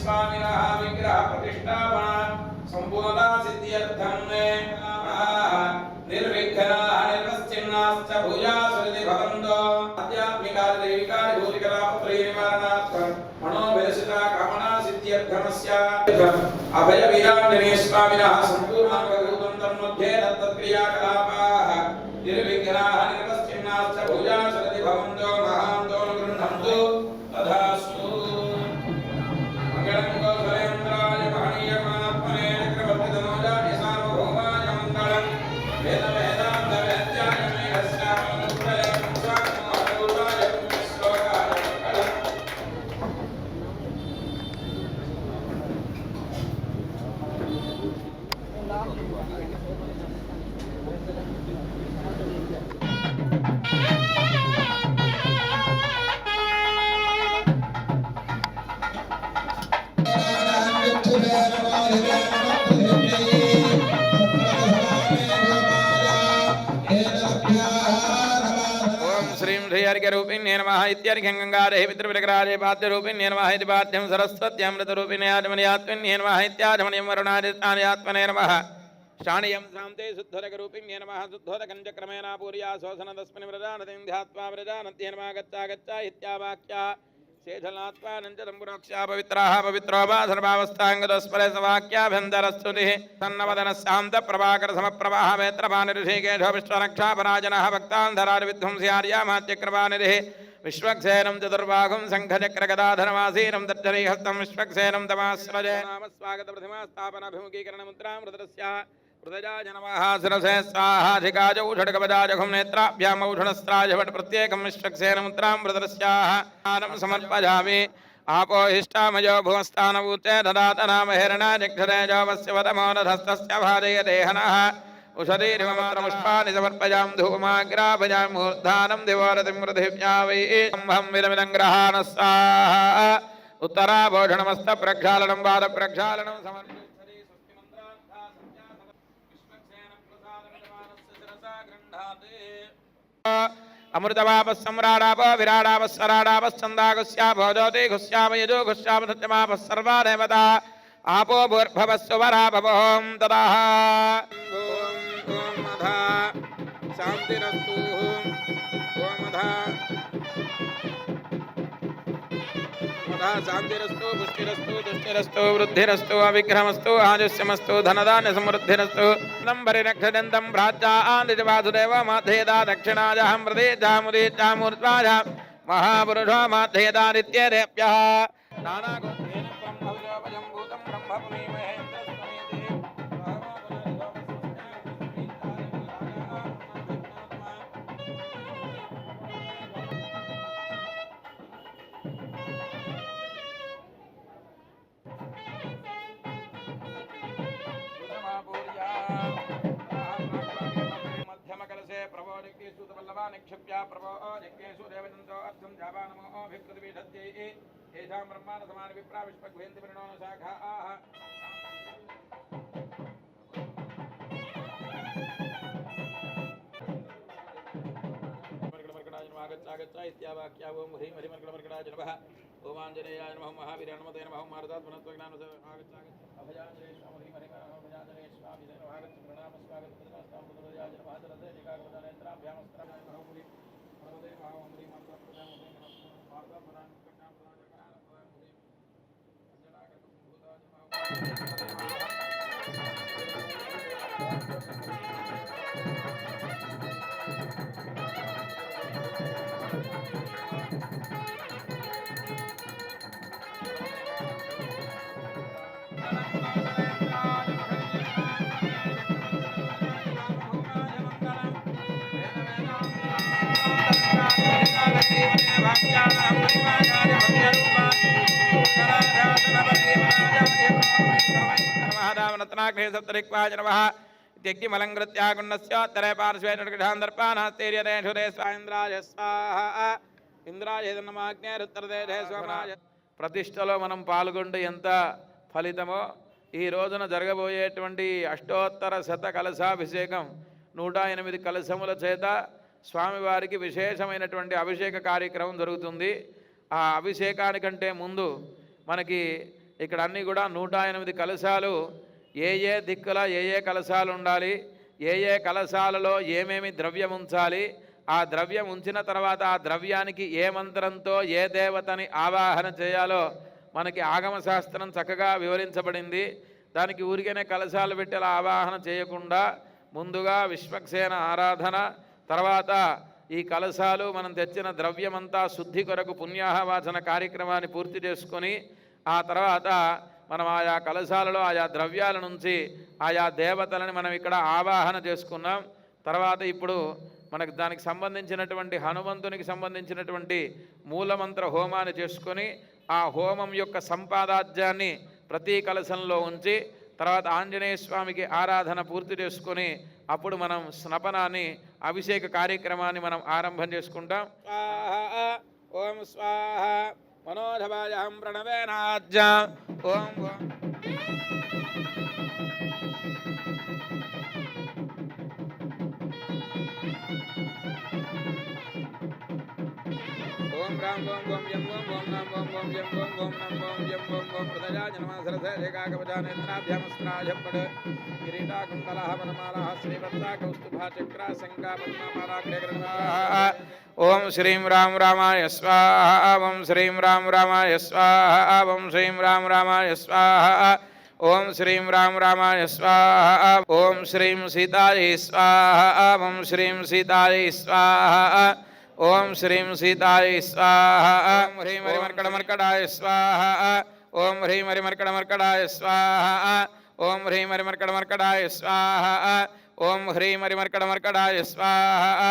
स्वामिनः विग्रह प्रतिष्ठापना संपूर्णता सिद्ध्यर्थं निर्विघ्नाः निर्वश्चिन्नाश्च भूयासुरिति भवन्तो आध्यात्मिकादिदैविकादि भूतिकलापत्रयनिवारणार्थं मनोभिलषिता कामना सिद्ध्यर्थमस्य अभयवीराञ्जनेय स्वामिनः सम्पूर्णाङ्गभूतं तन्मध्ये तत्तत्क्रियाकलापाः निर्विघ्नाः निर्वश्चिन्नाश्च भूयासुरिति भवन्तो महान्तो गृह्णन्तु तथास्तु मंगलं गोधरेन्द्राय महनीयमात्मने चक्रवर्तितनोजाय सार्वभौमाय मंगलं वेद वेदान्त वेद्याय मेघस्यामनुत्तरे पुंसात्महरूपाय पुण्यश्लोकाय मंगलं रूपिण्ये नमः इत्यार्घ्यं गंगादेहि पितृविग्रहादे पाद्यरूपिण्ये नमः इति पाद्यं सरस्वत्यामृतरूपिणे आत्मनियात्मन्ये नमः इत्यात्मनियं वरुणादित्यात्मने नमः शाणियं शान्ते शुद्धोदकरूपिण्ये नमः शुद्धोदकं चक्रमेण पूर्या शोषणदस्मिन् व्रजानतिं ध्यात्वा व्रजानत्ये नमः गच्चा गच्चा इत्यावाक्या शेषलात्वानञ्चतम्बुरोक्ष्या पवित्राः पवित्रो वा सर्वावस्थाङ्गदोस्परे सवाक्याभ्यन्तरस्तुतिः तन्नवदनशान्तप्रभाकरसमप्रवाह वेत्रपानिऋषिकेशो विश्वरक्षापराजनः भक्तान्धरादिविध्वंस्यार्यामात्यकृपानिधिः विश्वक्सेनं चतुर्बाहुं शङ्खचक्रगदाधरमासीनं तर्जनीहस्तं विश्वक्सेनं तमाश्रजे नाम स्वागतप्रतिमास्थापनाभिमुखीकरणमुद्रां रुद्रस्याः हृदयाय नमः शिरसे स्वाहाधिकाजौषधकवचाजघुं नेत्राभ्यामौषधस्त्राय भट् प्रत्येकं विश्वक्सेनमुद्रां रुद्रस्याः दानं समर्पयामि आपो हिष्टामयो भुवस्तानभूते ददात नाम हिरणादिक्षतेजो वस्य वदमोदधस्तस्य भाजयदेहनः उषधीरिममात्रपुष्पाणि समर्पयां धूमाग्राभयां मूर्धानं दिवोरतिं पृथिव्या वै सम्भं विदमिदं ग्रहाणः स्वाहा उत्तराभूषणमस्तप्रक्षालनं पादप्रक्षालनं समर्पयामि अमृतवापस्सम्राडाप विराडापस्सराडापस्सन्दागुस्या भोजोति घुस्याम यजो घुस्याम सत्यमापः सर्वा देवता आपो भूर्भवस्सु वरा भवों तदाः ओम मधा शान्तिरस्तु ओम मधा शान्तिरस्तु पुष्टिरस्तु तुष्टिरस्तु वृद्धिरस्तु अविक्रमस्तु आजुष्यमस्तु धनदान्य समृद्धिरस्तु नम्बरिरक्षदन्तं प्राच्यान्दिजवासुदेव माध्येदा दक्षिणायां प्रदेशामुदीचामूर्ध्वाजा महापुरुषो माध्येदादित्येभ्यः नानागोत्रेण ब्रह्मविजोपजं भूतं ब्रह्मपुरीमहे निक्षिप्या प्रभो यज्ञेषु देवदन्तो अर्थं जावानमो भिक्कृतिभिषद्यै येषां ब्रह्माण्ड समान विप्रा विश्वग्वेन्द्रविणो शाखाः मर्गडमर्गडाय इत्यावाक्या ओं ह्रीं हरिमर्गडमर्गडाय नमः ओं आञ्जनेयाय नमः महावीराय नमः नमः मारुतात्मनत्वज्ञानस्य अभयाञ्जनेय स्वामी ह्रीं हरिमर्गडमर्गडाय स्वामी नमः प्रणाम स्वागत प्रदास्तां पुत्रयाय नमः दलते निकागवदनेत्राभ्यामस्त्राय नमः मुनि प्रभवे महामंत्री मंत्रप्रदान मुनि मार्गप्रदान कन्या प्रदान जगन्नाथ मुनि अंजनागत भूताय ప్రతిష్టలో మనం పాల్గొంటే ఎంత ఫలితమో ఈ రోజున జరగబోయేటువంటి అష్టోత్తర శత కలశాభిషేకం 108 కలశముల చేత స్వామివారికి విశేషమైనటువంటి అభిషేక కార్యక్రమం జరుగుతుంది. ఆ అభిషేకానికంటే ముందు మనకి ఇక్కడ అన్నీ కూడా 108 కలశాలు ఏ దిక్కుల ఏ కలశాలు ఉండాలి, ఏ కలశాలలో ఏమేమి ద్రవ్యం ఉంచాలి, ఆ ద్రవ్యం ఉంచిన తర్వాత ఆ ద్రవ్యానికి ఏ మంత్రంతో ఏ దేవతని ఆవాహన చేయాలో మనకి ఆగమ శాస్త్రం చక్కగా వివరించబడింది. దానికి ఊరికనే కలశాలు పెట్టి అలా ఆవాహన చేయకుండా ముందుగా విశ్వక్సేన ఆరాధన, తర్వాత ఈ కలశాలు మనం తెచ్చిన ద్రవ్యమంతా శుద్ధి కొరకు పుణ్యాహవాచన కార్యక్రమాన్ని పూర్తి చేసుకొని ఆ తర్వాత మనం ఆయా కలశాలలో ఆయా ద్రవ్యాల నుంచి ఆయా దేవతలని మనం ఇక్కడ ఆవాహన చేసుకున్నాం. తర్వాత ఇప్పుడు మనకు దానికి సంబంధించినటువంటి హనుమంతునికి సంబంధించినటువంటి మూలమంత్ర హోమాన్ని చేసుకొని ఆ హోమం యొక్క సంపాదాజ్యాన్ని ప్రతి కలశంలో ఉంచి తర్వాత ఆంజనేయ స్వామికి ఆరాధన పూర్తి చేసుకొని అప్పుడు మనం స్నపనాన్ని అభిషేక కార్యక్రమాన్ని మనం ఆరంభం చేసుకుంటాం. ఓం స్వాహ మనోధవాయం ప్రణవేనాజ్జ ఓం ఓం రాం ఓం ఓం యం ఓం ఓం నాం ఓం ఓం యం ఓం ఓం నాం ఓం యం ఓం ఓం ప్రజాయ నమః సరసే ఏకాకవచానేత్రాభ్యామస్త్రాజపడ్ కిరీటాకుండలః వనమాలః శ్రీవత్సా కౌస్తుభా చక్రా శంకా పద్మమాలాగ్రేగణః ఓం శ్రీం రాం రామాయ స్వాహ ఓం శ్రీం రాం రామాయ స్వాహ ఓం శ్రీం రాం రామాయ స్వాహ ఓం శ్రీం రాం రామాయ స్వాహ ఓం శ్రీం సీతాయ స్వాహ ఓం శ్రీం సీతాయ స్వాహ ఓం శ్రీం సీతాయ స్వాహ ఓం హ్రీం హరిమర్కడమర్కడాయ స్వాహ ఓం హ్రీం హరిమర్కడమర్కడాయ స్వాహ ఓం హ్రీం హరిమర్కడమర్కడాయ స్వాహ ఓం హ్రీం హరిమర్కడమర్కడాయ స్వాహ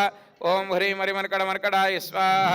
ఓం హ్రీం హరిమర్కడమర్కడాయ స్వాహ.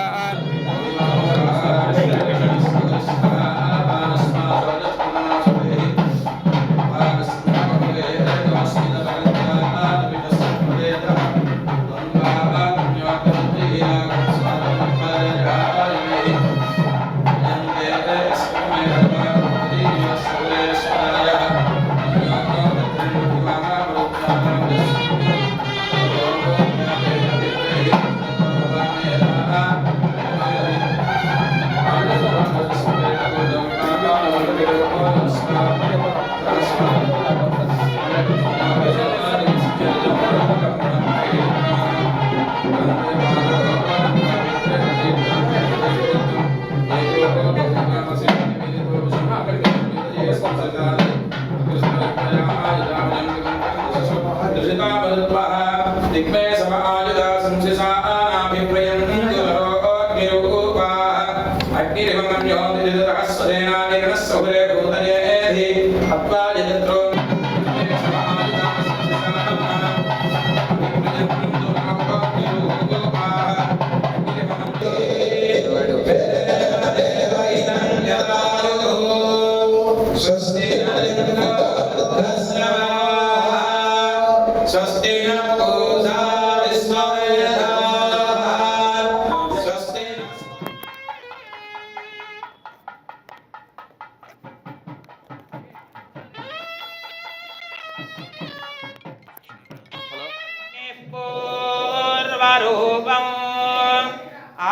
పూర్వరూపం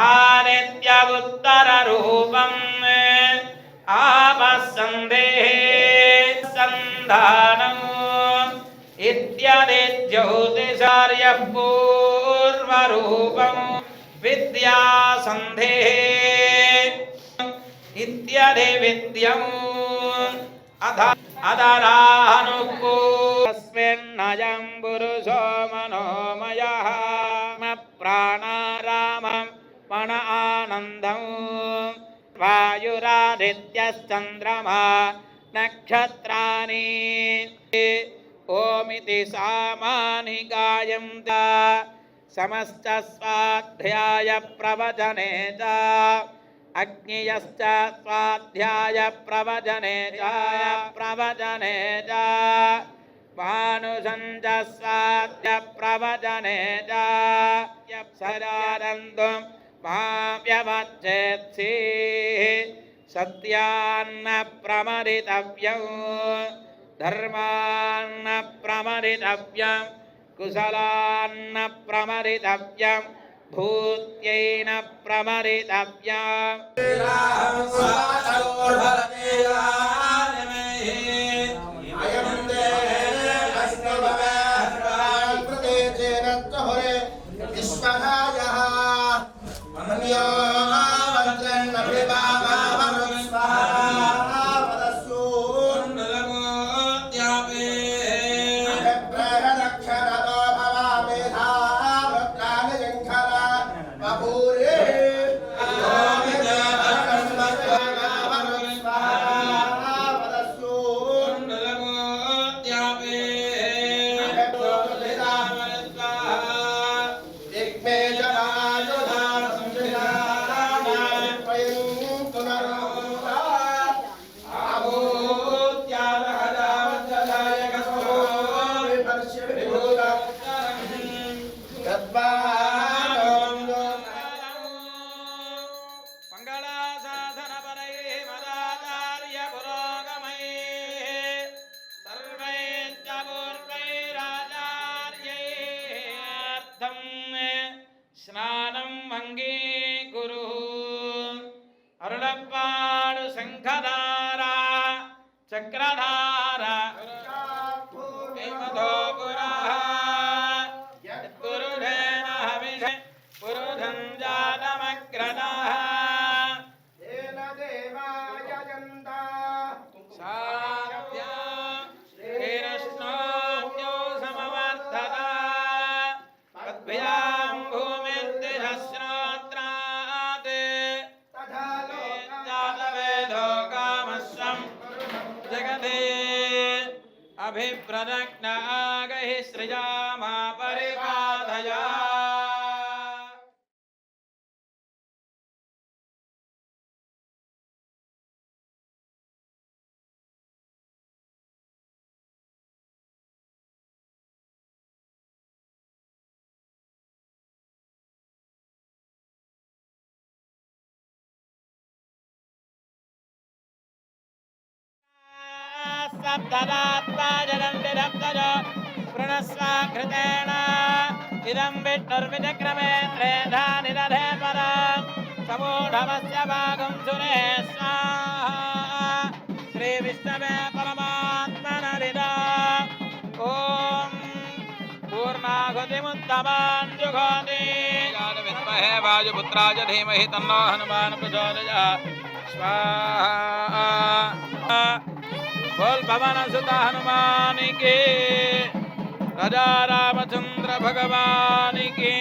ఆదిత్యగుత్తరరూపం ఆపస్సందేః సంధానం ఇత్యాది జ్యోతిషార్యః పూర్వరూపం విద్యాసంధేః ఇత్యాది విద్యం అధరానుకూస్మిన్నయం పురుషో మనోమయః ప్రాణారామం మన ఆనందం వాయురాదిత్యశ్చంద్రమా నక్షత్రాణి ఓమితి సామాని గాయంత సమస్త స్వాధ్యాయ ప్రవచనే చ అగ్నియశ్చ స్వాధ్యాయ ప్రవచనే చ మానుషంచ స్వాధ్యాయ ప్రవచనే చ సదానందో మావ్యవచ్చేత్సి సత్యాన్న ప్రమరితవ్యం ధర్మాన్న ప్రమరితవ్యం కుశలాన్న ప్రమరితవ్యం భూత్యైన ప్రమరితవ్యం చక్రధార విమధో పురః యత్పురుషేణ హవిష పురుషం జాతమగ్రదః తేన దేవాయ జంతా సాధ్య శ్రీకృష్ణోऽప్యో సమవర్ధత తద్భ్యాం భూమిర్దిశశ్రోత్రాత్ తథా జాతవేదో కామస్వం జగతే అభిప్రదగ్న ఆగహి సృజామా పరిపాదయా సప్తదాత్తాజనందిరప్తజ ప్రణస్వాకృతేన ఇదం విష్ణుర్విచక్రమే త్రేధా నిదధే పరం సమూఢమస్య భాగం సురే స్వాహా శ్రీ విష్ణవే పరమాత్మనరిదా ఓం పూర్ణాహుతిముత్తమాన్ జుహోతి విద్మహే వాయుపుత్రాయ ధీమహి తన్నో హనుమాన్ ప్రచోదయాత్ స్వాహా बोल भवन सुत हनुमान की राजा रामचंद्र भगवान की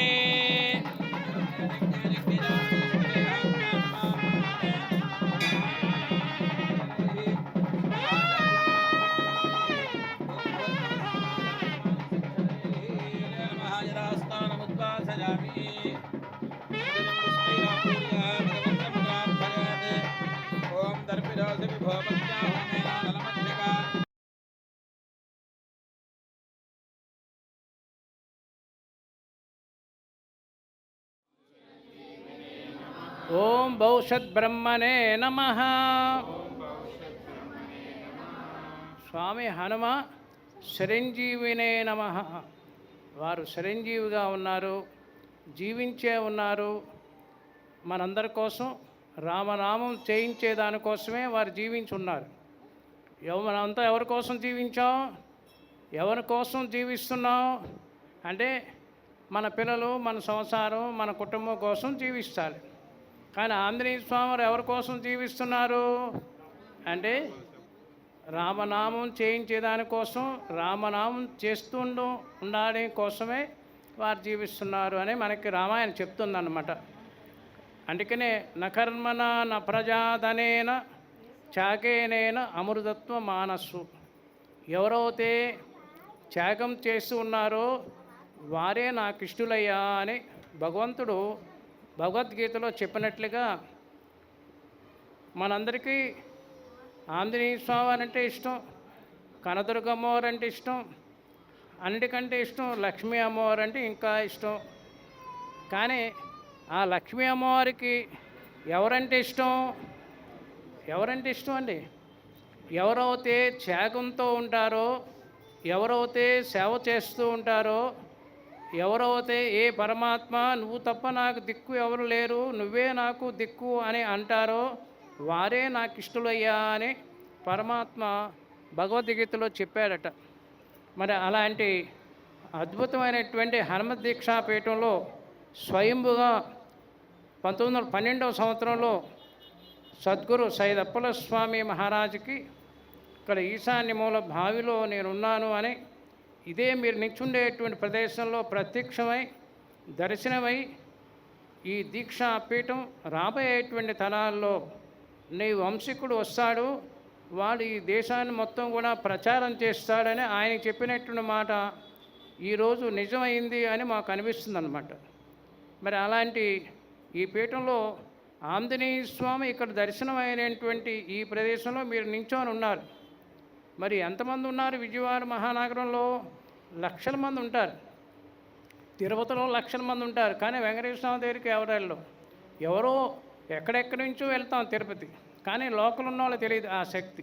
ओम दर्पिराज विभवत्या ఓం భవిష్యత్ బ్రహ్మణే నమ. స్వామి హనుమ చిరంజీవినే నమ. వారు చిరంజీవిగా ఉన్నారు, జీవించే ఉన్నారు. మనందరి కోసం రామనామం చేయించే దానికోసమే వారు జీవించి ఉన్నారు. మనంతా ఎవరి కోసం జీవించాం, ఎవరి కోసం జీవిస్తున్నాం అంటే మన పిల్లలు, మన సంసారం, మన కుటుంబం కోసం జీవిస్తారు. కానీ ఆంజనేయ స్వామి వారు ఎవరి కోసం జీవిస్తున్నారు అంటే రామనామం చేయించే దానికోసం, రామనామం ఉండాలి కోసమే వారు జీవిస్తున్నారు అని మనకి రామాయణం చెప్తుందన్నమాట. అందుకనే నకర్మణ న ప్రజాధనేన త్యాగేనేన అమృతత్వ మానస్సు. ఎవరైతే త్యాగం చేస్తూ ఉన్నారో వారే నాకు ఇష్టలయ్యా అని భగవంతుడు భగవద్గీతలో చెప్పినట్లుగా మనందరికీ ఆంజనేయ స్వామి అంటే ఇష్టం, కనదుర్గ అమ్మవారు అంటే ఇష్టం, అన్నిటికంటే ఇష్టం లక్ష్మీ అమ్మవారు అంటే ఇంకా ఇష్టం. కానీ ఆ లక్ష్మీ అమ్మవారికి ఎవరంటే ఇష్టం అండి? ఎవరైతే త్యాగంతో ఉంటారో, ఎవరైతే సేవ చేస్తూ ఉంటారో, ఎవరైతే ఏ పరమాత్మ నువ్వు తప్ప నాకు దిక్కు ఎవరు లేరు, నువ్వే నాకు దిక్కు అని అంటారో వారే నాకు ఇష్టలయ్యా అని పరమాత్మ భగవద్గీతలో చెప్పాడట. మరి అలాంటి అద్భుతమైనటువంటి హనుమత్ దీక్షాపీఠంలో స్వయంభుగా 1912వ సంవత్సరంలో సద్గురు సైదప్పల స్వామి మహారాజుకి ఇక్కడ ఈశాన్య మూల బావిలో నేనున్నాను అని, ఇదే మీరు నిల్చుండేటువంటి ప్రదేశంలో ప్రత్యక్షమై దర్శనమై ఈ దీక్షాపీఠం రాబోయేటువంటి తరాల్లో నీ వంశీకుడు వస్తాడు, వాడు ఈ దేశాన్ని మొత్తం కూడా ప్రచారం చేస్తాడని ఆయన చెప్పినటువంటి మాట ఈరోజు నిజమైంది అని మాకు అనిపిస్తుంది అన్నమాట. మరి అలాంటి ఈ పీఠంలో ఆంజనేయ స్వామి ఇక్కడ దర్శనమైనటువంటి ఈ ప్రదేశంలో మీరు నించొని ఉన్నారు. మరి ఎంతమంది ఉన్నారు? విజయవాడ మహానగరంలో లక్షల మంది ఉంటారు, తిరుపతిలో లక్షల మంది ఉంటారు. కానీ వెంకటేశ్వర స్వామి దగ్గరికి ఎవరో ఎక్కడెక్కడి నుంచో వెళ్తాం తిరుపతి, కానీ లోకల్ ఉన్న వాళ్ళు తెలియదు ఆ శక్తి.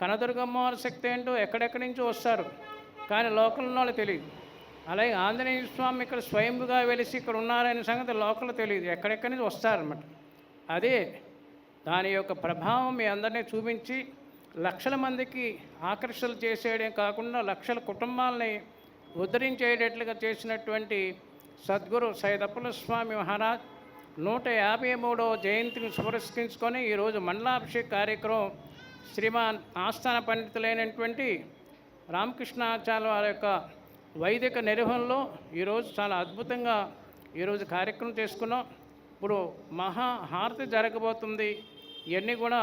కనదుర్గమ్మవారి శక్తి ఏంటో ఎక్కడెక్కడి నుంచో వస్తారు, కానీ లోకల్ ఉన్న వాళ్ళు తెలియదు. అలాగే ఆంజనేయ స్వామి ఇక్కడ స్వయంగా వెలిసి ఇక్కడ ఉన్నారనే సంగతి లోకల్ తెలియదు, ఎక్కడెక్కడి నుంచి వస్తారన్నమాట. అదే దాని యొక్క ప్రభావం మీ అందరినీ చూపించి లక్షల మందికి ఆకర్షణ చేసేయడం కాకుండా లక్షల కుటుంబాలని ఉద్ధరించేటట్లుగా చేసినటువంటి సద్గురు సైదప్పల స్వామి మహారాజ్ 153వ జయంతిని పురస్కరించుకొని ఈరోజు మండలాభిషేక కార్యక్రమం శ్రీమాన్ ఆస్థాన పండితులైనటువంటి రామకృష్ణాచార్య వారి యొక్క వైదిక నిర్వహణలో ఈరోజు చాలా అద్భుతంగా ఈరోజు కార్యక్రమం చేసుకున్నాం. ఇప్పుడు మహాహారతి జరగబోతుంది. ఇవన్నీ కూడా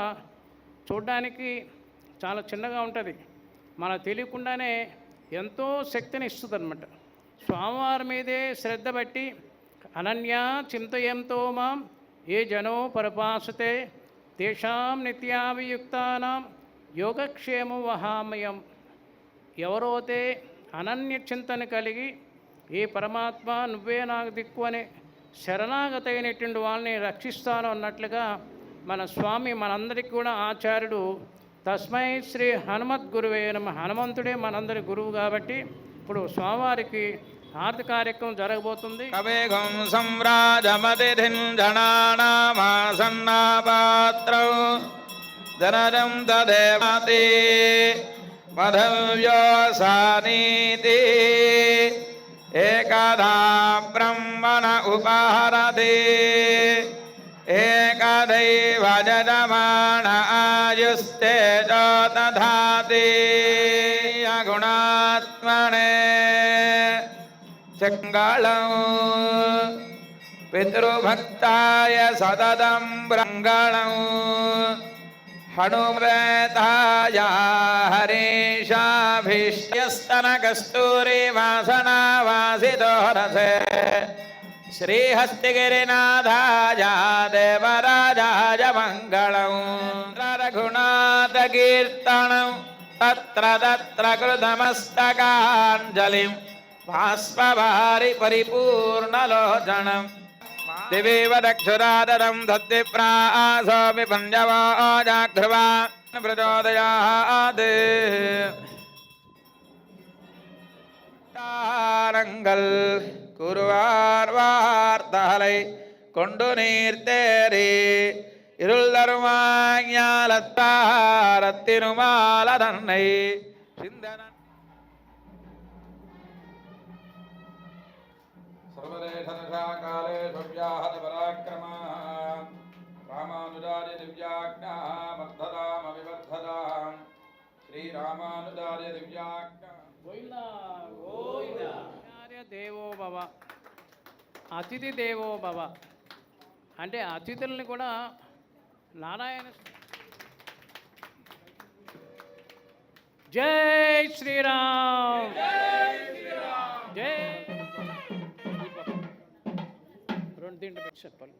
చూడడానికి చాలా చిన్నగా ఉంటుంది, మనకు తెలియకుండానే ఎంతో శక్తిని ఇస్తుంది అన్నమాట. స్వామివారి మీదే శ్రద్ధ బట్టి అనన్యా చింతయంతో మాం ఏ జనో పరిపాసతే తేషాం నిత్యాభియుక్తానాం యోగక్షేమం వహామయం. ఎవరైతే అనన్య చింతన కలిగి ఏ పరమాత్మ నువ్వే నాకు దిక్కు అనే శరణాగతైనటువంటి వాళ్ళని రక్షిస్తాను అన్నట్లుగా మన స్వామి మనందరికీ కూడా ఆచార్యుడు తస్మై శ్రీ హనుమద్గురువే నమః. హనుమంతుడే మనందరి గురువు కాబట్టి ఇప్పుడు స్వామివారికి హారతి కార్యక్రమం జరగబోతుంది. కవేగం సంవ్రాజమతిథిం జనానామాసన్నాపాత్రౌ జనజం తదేవాతి మధవ్యోసానీతి ఏకదా బ్రహ్మణ ఉపహరతి ఏకదైవ జజమాన ఆయుస్తేజో దధాతి గుణాత్మనే చంగళం పితృభక్తాయ సతతం బ్రంగళం హనుమేతాయ హరీషాభీష్యస్తన కస్తూరి వాసనావాసిదోరసే శ్రీహస్తిగిరినాథాయ దేవరాజాయ మంగళం రఘునాథకీర్తనం తత్ర తత్ర కృతమస్తకాంజలిం బాష్పవారి పరిపూర్ణలోచనం దివేవ దక్షురాదరం దద్దిప్రాసోమి పంజవాజాఘ్రువా ప్రచోదయాత్ తారంగల్ குருவார்வார்த்தலை கொண்டு நீர்த்தேரி இருள் தருமாஞாலத்தாரத்தினுமால தன்னை சிந்தன சர்வதேசனசாகாலே சவ்யாஹத பராக்கிரமாः ராமானுஜாரிய திவ்யாக்ஞாः மத்ததாம் அவிவர்த்ததாம் శ్రీరామానుజార్య దివ్యాజ్ఞ ఆచార్య దేవో భవ, అతిథి దేవో భవ అంటే అతిథుల్ని కూడా నారాయణ. జై శ్రీరామ్, జై. రెండు దీంట్లో చెప్పాలి.